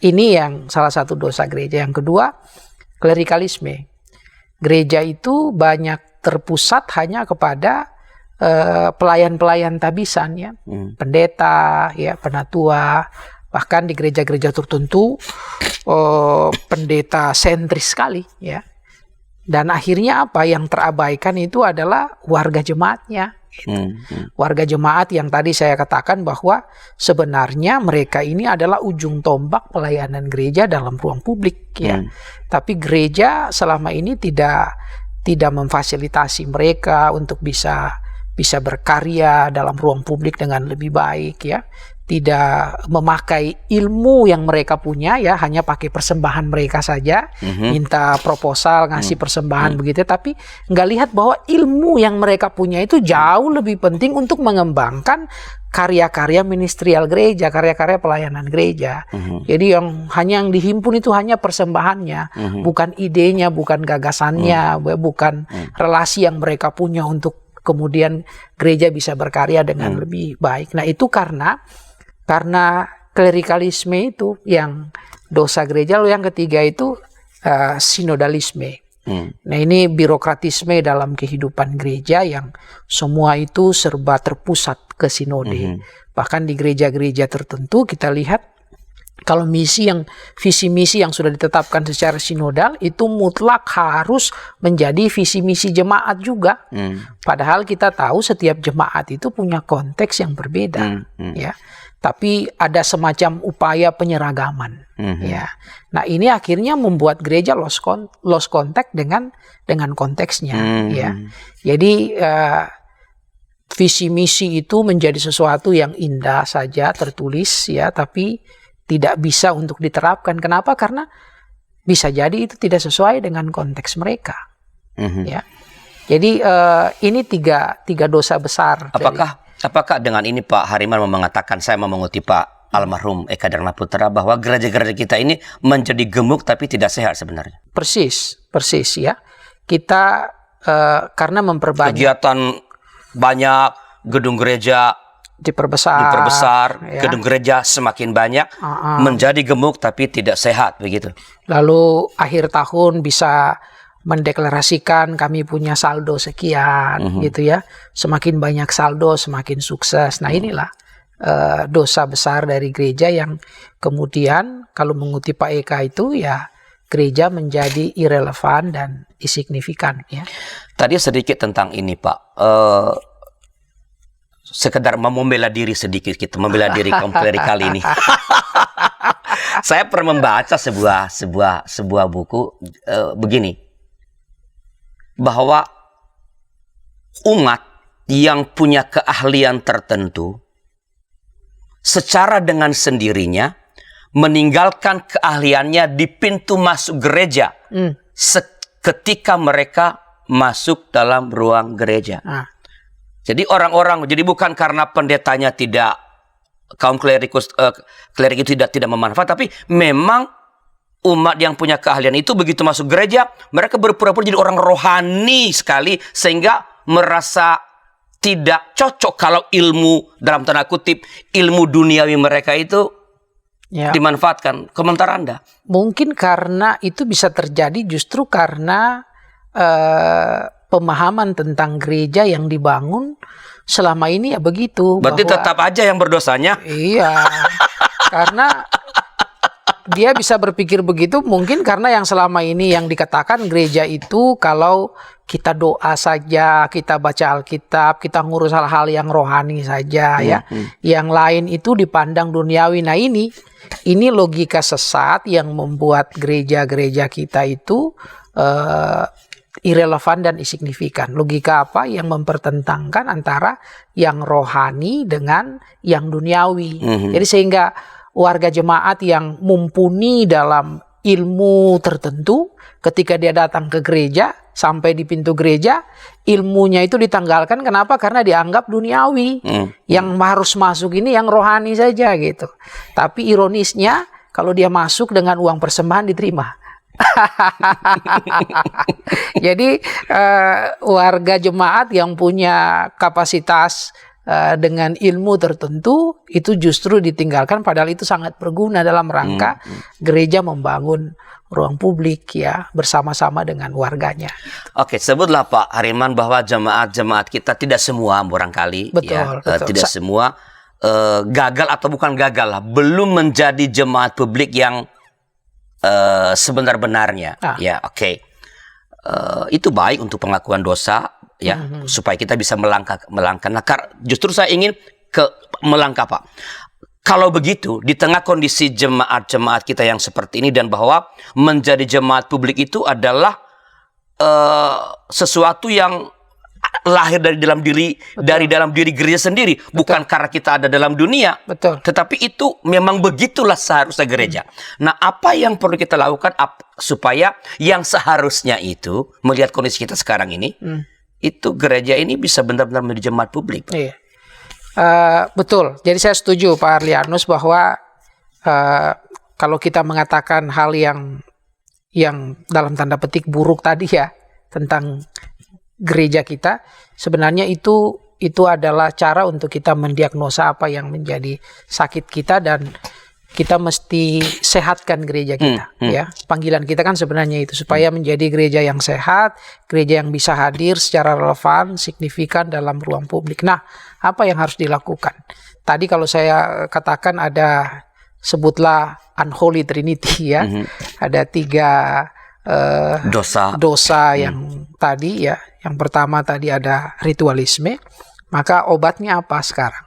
Speaker 2: ini yang salah satu dosa gereja. Yang kedua, klerikalisme. Gereja itu banyak terpusat hanya kepada pelayan-pelayan tabisan ya, pendeta ya, penatua, bahkan di gereja-gereja tertentu pendeta sentris sekali ya. Dan akhirnya apa yang terabaikan itu adalah warga jemaatnya. Warga jemaat yang tadi saya katakan bahwa sebenarnya mereka ini adalah ujung tombak pelayanan gereja dalam ruang publik ya. Tapi gereja selama ini tidak memfasilitasi mereka untuk bisa berkarya dalam ruang publik dengan lebih baik ya. Tidak memakai ilmu yang mereka punya ya, hanya pakai persembahan mereka saja, minta proposal, ngasih persembahan begitu, tapi nggak lihat bahwa ilmu yang mereka punya itu jauh lebih penting untuk mengembangkan karya-karya ministerial gereja, karya-karya pelayanan gereja. Jadi yang dihimpun itu hanya persembahannya, bukan idenya, bukan gagasannya, bukan relasi yang mereka punya untuk kemudian gereja bisa berkarya dengan lebih baik. Nah itu karena klerikalisme itu yang dosa gereja. Lalu yang ketiga itu sinodalisme. Nah ini birokratisme dalam kehidupan gereja yang semua itu serba terpusat ke sinode. Bahkan di gereja-gereja tertentu kita lihat kalau visi misi yang sudah ditetapkan secara sinodal itu mutlak harus menjadi visi misi jemaat juga. Padahal kita tahu setiap jemaat itu punya konteks yang berbeda ya. Tapi ada semacam upaya penyeragaman ya. Nah ini akhirnya membuat gereja lost contact dengan konteksnya ya. Jadi visi misi itu menjadi sesuatu yang indah saja tertulis ya, tapi tidak bisa untuk diterapkan. Kenapa? Karena bisa jadi itu tidak sesuai dengan konteks mereka ya. Jadi ini tiga dosa besar.
Speaker 1: Apakah dengan ini Pak Hariman mengatakan, saya mau mengutip Pak almarhum Eka Dharma Putra, bahwa gereja-gereja kita ini menjadi gemuk tapi tidak sehat sebenarnya?
Speaker 2: Persis ya. Kita karena memperbanyak
Speaker 1: kegiatan, banyak gedung gereja diperbesar ya. Gedung gereja semakin banyak, menjadi gemuk tapi tidak sehat begitu. Lalu
Speaker 2: akhir tahun bisa mendeklarasikan kami punya saldo sekian gitu ya. Semakin banyak saldo semakin sukses. Nah inilah dosa besar dari gereja yang kemudian kalau mengutip Pak Eka itu ya gereja menjadi irrelevan dan insignifikan ya.
Speaker 1: Tadi sedikit tentang ini Pak. Sekedar membela diri sedikit, kita membela diri kaum klerikal ini. Saya pernah membaca sebuah buku begini, bahwa umat yang punya keahlian tertentu secara dengan sendirinya meninggalkan keahliannya di pintu masuk gereja ketika mereka masuk dalam ruang gereja. Jadi orang-orang, jadi bukan karena pendetanya tidak, kaum klerik itu tidak memanfaat, tapi memang umat yang punya keahlian itu begitu masuk gereja, mereka berpura-pura jadi orang rohani sekali, sehingga merasa tidak cocok kalau ilmu, dalam tanda kutip, ilmu duniawi mereka itu dimanfaatkan. Komentar Anda?
Speaker 2: Mungkin karena itu bisa terjadi justru karena pemahaman tentang gereja yang dibangun selama ini ya begitu.
Speaker 1: Berarti bahwa, tetap aja yang berdosanya?
Speaker 2: Iya, karena dia bisa berpikir begitu mungkin karena yang selama ini yang dikatakan gereja itu kalau kita doa saja, kita baca Alkitab, kita ngurus hal-hal yang rohani saja ya. Yang lain itu dipandang duniawi. Nah ini logika sesat yang membuat gereja-gereja kita itu irrelevan dan insignifikan. Logika apa? Yang mempertentangkan antara yang rohani dengan yang duniawi. Jadi sehingga warga jemaat yang mumpuni dalam ilmu tertentu, ketika dia datang ke gereja, sampai di pintu gereja, ilmunya itu ditanggalkan. Kenapa? Karena dianggap duniawi. Yang harus masuk ini yang rohani saja gitu. Tapi ironisnya, kalau dia masuk dengan uang persembahan diterima. Jadi warga jemaat yang punya kapasitas dengan ilmu tertentu itu justru ditinggalkan, padahal itu sangat berguna dalam rangka gereja membangun ruang publik ya bersama-sama dengan warganya.
Speaker 1: Oke, sebutlah Pak Hariman bahwa jemaat-jemaat kita tidak semua barangkali
Speaker 2: betul.
Speaker 1: Tidak semua gagal atau bukan gagal lah, belum menjadi jemaat publik yang sebenar-benarnya. Ya, oke. Itu baik untuk pengakuan dosa ya, supaya kita bisa melangkah. Nah, justru saya ingin melangkah Pak. Kalau begitu, di tengah kondisi jemaat-jemaat kita yang seperti ini, dan bahwa menjadi jemaat publik itu adalah sesuatu yang lahir dari dalam diri gereja sendiri, bukan karena kita ada dalam dunia.
Speaker 2: Betul.
Speaker 1: Tetapi itu memang begitulah seharusnya gereja. Nah, apa yang perlu kita lakukan supaya yang seharusnya itu melihat kondisi kita sekarang ini, itu gereja ini bisa benar-benar menjadi jemaat publik?
Speaker 2: Iya. Betul. Jadi saya setuju Pak Arlianus bahwa kalau kita mengatakan hal yang dalam tanda petik buruk tadi ya tentang gereja kita, sebenarnya itu adalah cara untuk kita mendiagnosa apa yang menjadi sakit kita, dan kita mesti sehatkan gereja kita ya. Panggilan kita kan sebenarnya itu supaya menjadi gereja yang sehat, gereja yang bisa hadir secara relevan, signifikan dalam ruang publik. Nah, apa yang harus dilakukan? Tadi kalau saya katakan ada, sebutlah unholy trinity ya. Ada 3 dosa yang tadi ya. Yang pertama tadi ada ritualisme. Maka obatnya apa sekarang?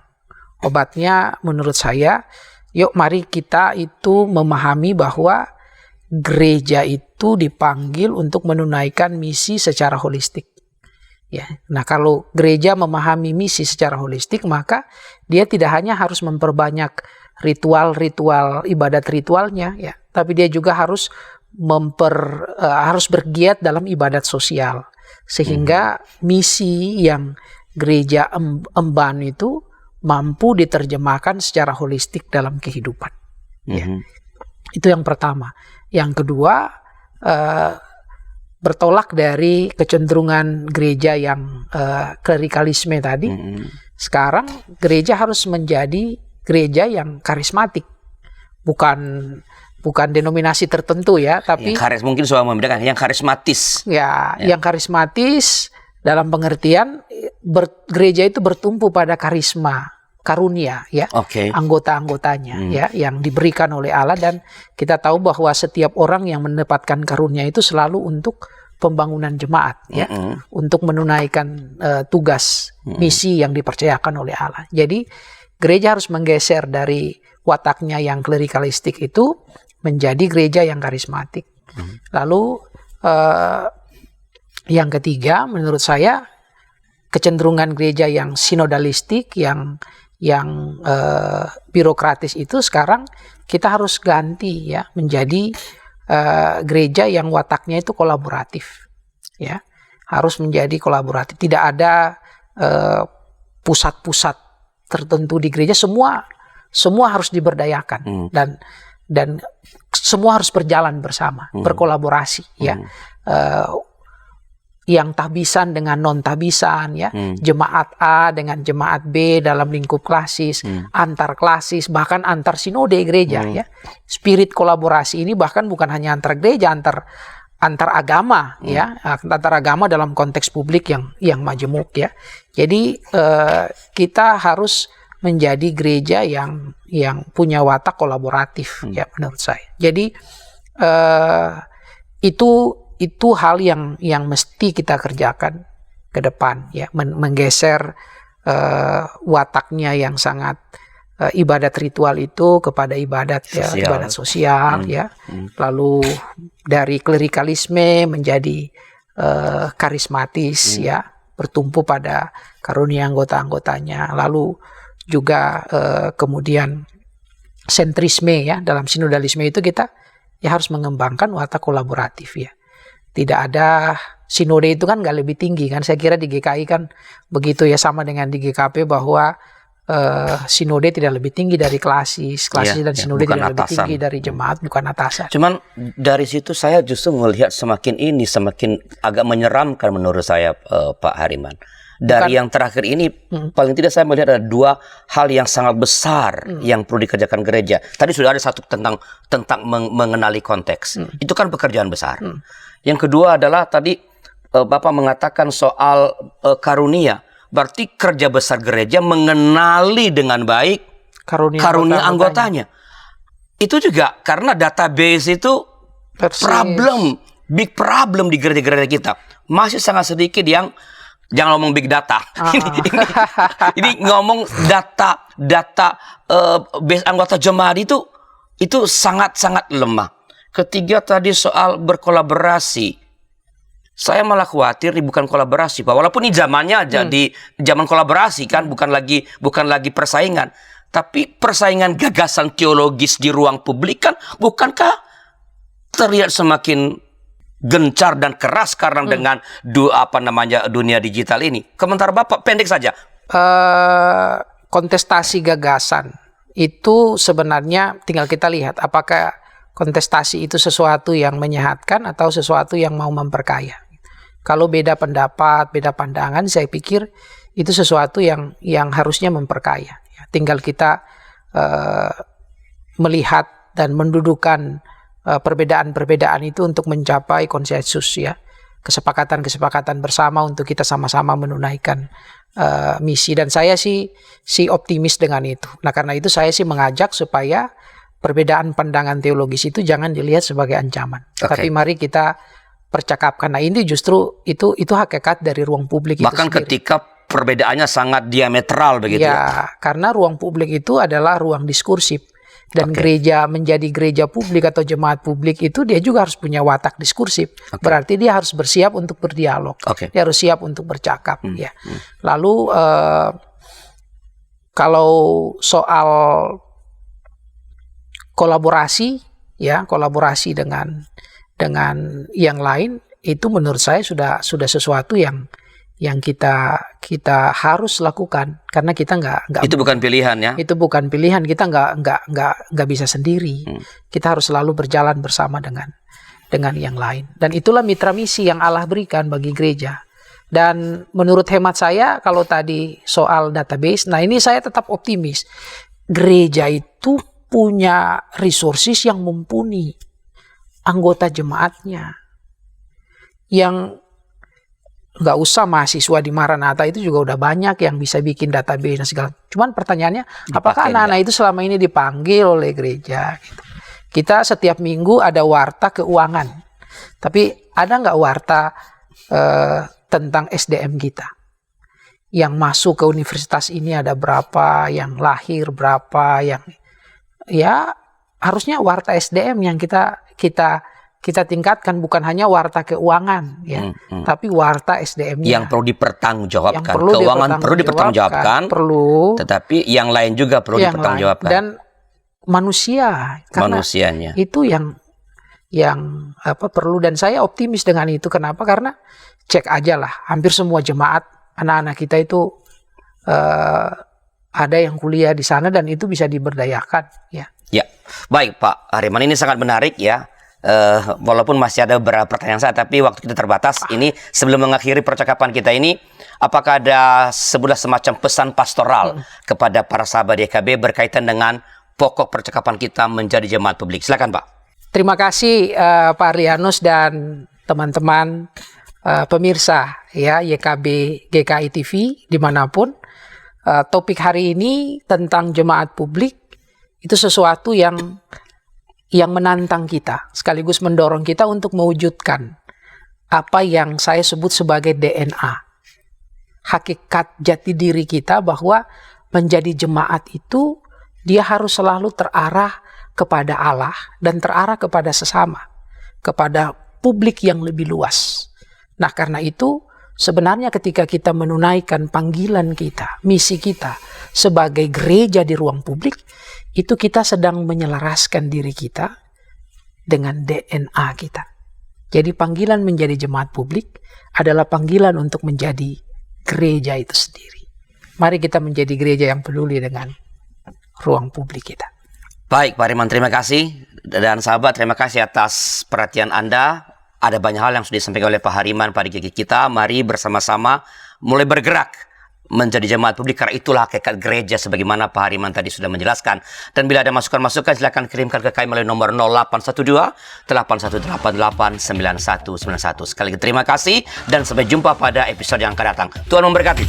Speaker 2: Obatnya menurut saya, yuk mari kita itu memahami bahwa gereja itu dipanggil untuk menunaikan misi secara holistik. Ya. Nah, kalau gereja memahami misi secara holistik, maka dia tidak hanya harus memperbanyak ritual-ritual, ibadat ritualnya ya, tapi dia juga harus bergiat dalam ibadat sosial, sehingga misi yang gereja emban itu mampu diterjemahkan secara holistik dalam kehidupan. Ya. Itu yang pertama. Yang kedua, bertolak dari kecenderungan gereja yang klerikalisme tadi. Sekarang gereja harus menjadi gereja yang karismatik, bukan denominasi tertentu ya, tapi
Speaker 1: mungkin soal membedakan yang karismatis.
Speaker 2: Ya, yang karismatis dalam pengertian gereja itu bertumpu pada karisma karunia ya,
Speaker 1: Oke.
Speaker 2: anggota-anggotanya ya yang diberikan oleh Allah, dan kita tahu bahwa setiap orang yang mendapatkan karunia itu selalu untuk pembangunan jemaat ya, untuk menunaikan tugas misi yang dipercayakan oleh Allah. Jadi gereja harus menggeser dari wataknya yang klerikalistik itu menjadi gereja yang karismatik. Lalu yang ketiga, menurut saya kecenderungan gereja yang sinodalistik, yang birokratis itu sekarang kita harus ganti ya menjadi gereja yang wataknya itu kolaboratif ya, harus menjadi kolaboratif. Tidak ada pusat-pusat tertentu di gereja, semua harus diberdayakan dan semua harus berjalan bersama, berkolaborasi ya. Yang tahbisan dengan non tahbisan ya, jemaat A dengan jemaat B dalam lingkup klasis, antar klasis, bahkan antar sinode gereja ya. Spirit kolaborasi ini bahkan bukan hanya antar gereja, antar agama ya, antar agama dalam konteks publik yang majemuk ya. Jadi kita harus menjadi gereja yang punya watak kolaboratif ya menurut saya. Jadi itu hal yang mesti kita kerjakan ke depan ya, menggeser wataknya yang sangat ibadat ritual itu kepada ibadat ya, ibadat sosial ya. Lalu dari klerikalisme menjadi karismatis ya, bertumpu pada karunia anggota-anggotanya. Lalu juga kemudian sentrisme ya, dalam sinodalisme itu kita ya harus mengembangkan watak kolaboratif ya. Tidak ada sinode itu kan nggak lebih tinggi kan, saya kira di GKI kan begitu ya, sama dengan di GKP bahwa sinode tidak lebih tinggi dari klasis dan sinode tidak lebih tinggi dari jemaat, bukan atasan.
Speaker 1: Cuman dari situ saya justru melihat semakin agak menyeramkan menurut saya, Pak Hariman. Dari yang terakhir ini, paling tidak saya melihat ada dua hal yang sangat besar yang perlu dikerjakan gereja. Tadi sudah ada satu tentang mengenali konteks. Itu kan pekerjaan besar. Yang kedua adalah tadi Bapak mengatakan soal karunia. Berarti kerja besar gereja mengenali dengan baik karunia anggotanya. Itu juga karena database itu big problem di gereja-gereja kita. Masih sangat sedikit yang, jangan ngomong big data. Ini ngomong data base anggota jemaat itu sangat lemah. Ketiga tadi soal berkolaborasi. Saya malah khawatir bukan kolaborasi, Pak. Walaupun ini zamannya jadi zaman kolaborasi kan, bukan lagi persaingan. Tapi persaingan gagasan teologis di ruang publik kan, bukankah terlihat semakin gencar dan keras karena dengan dunia digital ini? Komentar Bapak pendek saja.
Speaker 2: Kontestasi gagasan itu sebenarnya tinggal kita lihat apakah kontestasi itu sesuatu yang menyehatkan atau sesuatu yang mau memperkaya. Kalau beda pendapat, beda pandangan, saya pikir itu sesuatu yang harusnya memperkaya. Tinggal kita melihat dan mendudukan perbedaan-perbedaan itu untuk mencapai konsensus ya, kesepakatan bersama untuk kita sama-sama menunaikan misi. Dan saya sih optimis dengan itu. Nah karena itu saya sih mengajak supaya perbedaan pandangan teologis itu jangan dilihat sebagai ancaman, tapi mari kita percakapkan. Nah ini justru itu hakikat dari ruang publik.
Speaker 1: Bahkan itu ketika perbedaannya sangat diametral begitu
Speaker 2: ya, karena ruang publik itu adalah ruang diskursif. Dan gereja menjadi gereja publik atau jemaat publik itu dia juga harus punya watak diskursif. Berarti dia harus bersiap untuk berdialog. Dia harus siap untuk bercakap. Ya. Lalu kalau soal kolaborasi dengan yang lain, itu menurut saya sudah sesuatu yang kita harus lakukan, karena kita nggak
Speaker 1: itu bukan pilihan ya.
Speaker 2: Itu bukan pilihan, kita nggak bisa sendiri. Kita harus selalu berjalan bersama dengan yang lain. Dan itulah mitra misi yang Allah berikan bagi gereja. Dan menurut hemat saya, kalau tadi soal database, nah ini saya tetap optimis. Gereja itu punya resources yang mumpuni, anggota jemaatnya yang nggak usah mahasiswa di Maranatha itu juga udah banyak yang bisa bikin database dan segala. Cuman pertanyaannya, apakah anak-anak itu selama ini dipanggil oleh gereja? Gitu. Kita setiap minggu ada warta keuangan, tapi ada nggak warta tentang SDM kita? Yang masuk ke universitas ini ada berapa, yang lahir berapa, yang ya harusnya warta SDM yang kita tingkatkan, bukan hanya warta keuangan ya, tapi warta SDM-nya
Speaker 1: yang perlu dipertanggungjawabkan.
Speaker 2: Yang perlu
Speaker 1: Keuangan perlu dipertanggungjawabkan, tetapi yang lain juga perlu dipertanggungjawabkan.
Speaker 2: Dan manusia, karena
Speaker 1: manusianya
Speaker 2: itu yang perlu, dan saya optimis dengan itu. Kenapa? Karena cek aja lah, hampir semua jemaat anak-anak kita itu ada yang kuliah di sana dan itu bisa diberdayakan ya.
Speaker 1: Ya, baik Pak Hariman, ini sangat menarik ya. Walaupun masih ada beberapa pertanyaan saya, tapi waktu kita terbatas. Ini sebelum mengakhiri percakapan kita ini, apakah ada sebuah semacam pesan pastoral kepada para sahabat YKB berkaitan dengan pokok percakapan kita menjadi jemaat publik? Silakan Pak.
Speaker 2: Terima kasih Pak Rianus dan teman-teman pemirsa ya YKB GKI TV dimanapun. Topik hari ini tentang jemaat publik itu sesuatu yang menantang kita, sekaligus mendorong kita untuk mewujudkan apa yang saya sebut sebagai DNA, hakikat jati diri kita, bahwa menjadi jemaat itu dia harus selalu terarah kepada Allah dan terarah kepada sesama, kepada publik yang lebih luas. Nah, karena itu sebenarnya ketika kita menunaikan panggilan kita, misi kita sebagai gereja di ruang publik, itu kita sedang menyelaraskan diri kita dengan DNA kita. Jadi panggilan menjadi jemaat publik adalah panggilan untuk menjadi gereja itu sendiri. Mari kita menjadi gereja yang peduli dengan ruang publik kita.
Speaker 1: Baik Pak Hariman, terima kasih. Dan sahabat, terima kasih atas perhatian Anda. Ada banyak hal yang sudah disampaikan oleh Pak Hariman pada gigi kita. Mari bersama-sama mulai bergerak menjadi jemaat publik, karena itulah hakikat gereja sebagaimana Pak Hariman tadi sudah menjelaskan. Dan bila ada masukan-masukan, silakan kirimkan ke kami melalui nomor 0812-8188-9191. Sekali lagi terima kasih dan sampai jumpa pada episode yang akan datang. Tuhan memberkati.